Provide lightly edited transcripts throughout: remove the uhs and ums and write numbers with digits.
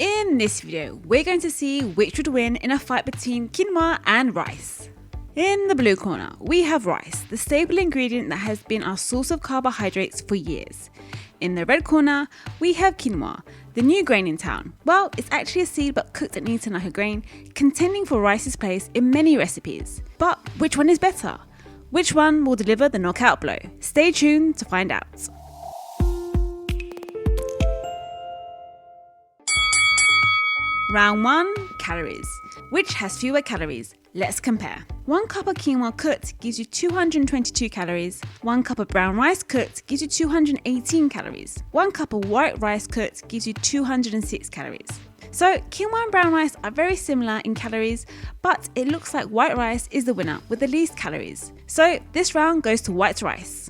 In this video, we're going to see which would win in a fight between quinoa and rice. In the blue corner, we have rice, the staple ingredient that has been our source of carbohydrates for years. In the red corner, we have quinoa, the new grain in town. Well, it's actually a seed but cooked and eaten like a grain, contending for rice's place in many recipes. But which one is better? Which one will deliver the knockout blow? Stay tuned to find out. Round 1, calories. Which has fewer calories? Let's compare. 1 cup of quinoa cooked gives you 222 calories. 1 cup of brown rice cooked gives you 218 calories. 1 cup of white rice cooked gives you 206 calories. So quinoa and brown rice are very similar in calories, but it looks like white rice is the winner with the least calories. So this round goes to white rice.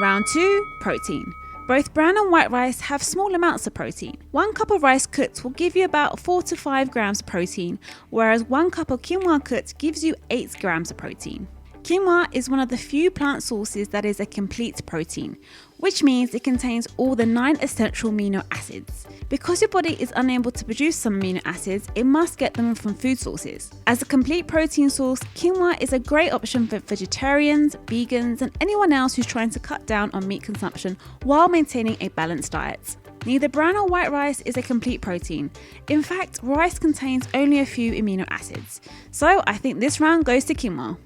Round 2, protein. Both brown and white rice have small amounts of protein. 1 cup of rice cooked will give you about 4 to 5 grams of protein, whereas 1 cup of quinoa cooked gives you 8 grams of protein. Quinoa is one of the few plant sources that is a complete protein, which means it contains all the 9 essential amino acids. Because your body is unable to produce some amino acids, it must get them from food sources. As a complete protein source, quinoa is a great option for vegetarians, vegans, and anyone else who's trying to cut down on meat consumption while maintaining a balanced diet. Neither brown or white rice is a complete protein. In fact, rice contains only a few amino acids. So I think this round goes to quinoa.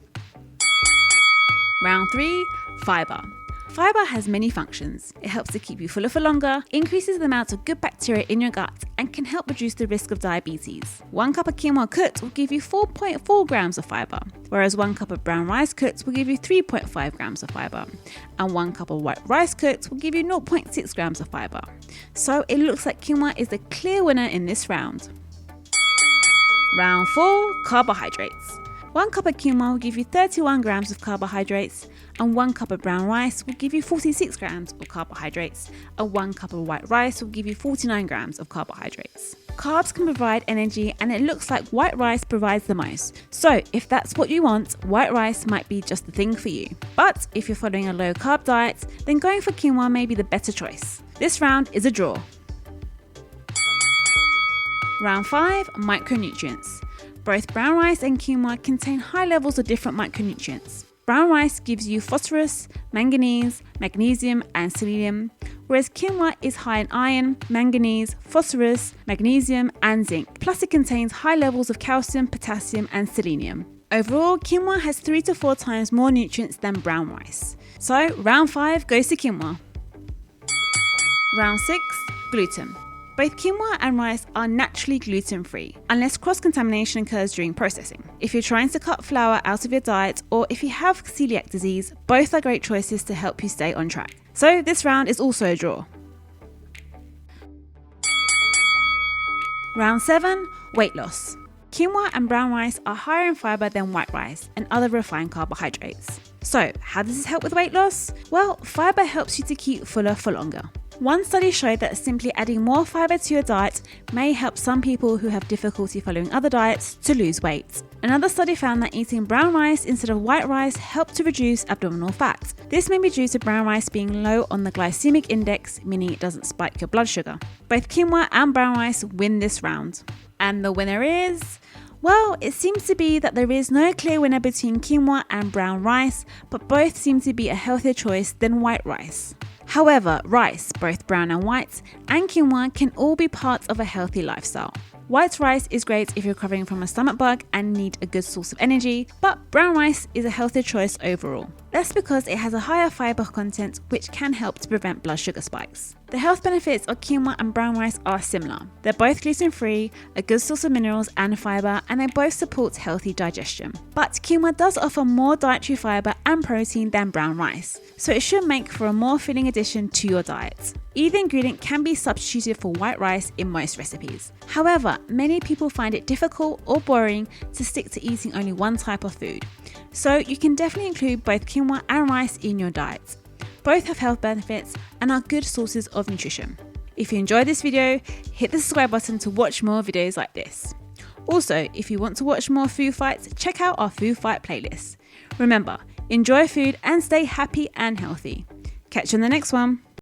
Round 3, fiber. Fiber has many functions. It helps to keep you fuller for longer, increases the amount of good bacteria in your gut, and can help reduce the risk of diabetes. 1 cup of quinoa cooked will give you 4.4 grams of fiber, whereas 1 cup of brown rice cooked will give you 3.5 grams of fiber, and 1 cup of white rice cooked will give you 0.6 grams of fiber. So it looks like quinoa is the clear winner in this round. Round 4, carbohydrates. 1 cup of quinoa will give you 31 grams of carbohydrates, and 1 cup of brown rice will give you 46 grams of carbohydrates, and 1 cup of white rice will give you 49 grams of carbohydrates. Carbs can provide energy, and it looks like white rice provides the most. So if that's what you want, white rice might be just the thing for you. But if you're following a low carb diet, then going for quinoa may be the better choice. This round is a draw. Round 5, micronutrients. Both brown rice and quinoa contain high levels of different micronutrients. Brown rice gives you phosphorus, manganese, magnesium, and selenium, whereas quinoa is high in iron, manganese, phosphorus, magnesium, and zinc. Plus it contains high levels of calcium, potassium, and selenium. Overall, quinoa has 3 to 4 times more nutrients than brown rice. So round 5 goes to quinoa. Round 6, gluten. Both quinoa and rice are naturally gluten-free, unless cross-contamination occurs during processing. If you're trying to cut flour out of your diet, or if you have celiac disease, both are great choices to help you stay on track. So this round is also a draw. Round 7, weight loss. Quinoa and brown rice are higher in fiber than white rice and other refined carbohydrates. So how does this help with weight loss? Well, fiber helps you to keep fuller for longer. One study showed that simply adding more fiber to your diet may help some people who have difficulty following other diets to lose weight. Another study found that eating brown rice instead of white rice helped to reduce abdominal fat. This may be due to brown rice being low on the glycemic index, meaning it doesn't spike your blood sugar. Both quinoa and brown rice win this round. And the winner is... Well, it seems to be that there is no clear winner between quinoa and brown rice, but both seem to be a healthier choice than white rice. However, rice, both brown and white, and quinoa can all be parts of a healthy lifestyle. White rice is great if you're recovering from a stomach bug and need a good source of energy, but brown rice is a healthier choice overall. That's because it has a higher fiber content, which can help to prevent blood sugar spikes. The health benefits of quinoa and brown rice are similar. They're both gluten-free, a good source of minerals and fiber, and they both support healthy digestion. But quinoa does offer more dietary fiber and protein than brown rice, so it should make for a more filling addition to your diet. Either ingredient can be substituted for white rice in most recipes. However, many people find it difficult or boring to stick to eating only one type of food. So you can definitely include both quinoa and rice in your diet. Both have health benefits and are good sources of nutrition. If you enjoyed this video, hit the subscribe button to watch more videos like this. Also, if you want to watch more food fights, check out our food fight playlist. Remember, enjoy food and stay happy and healthy. Catch you on the next one.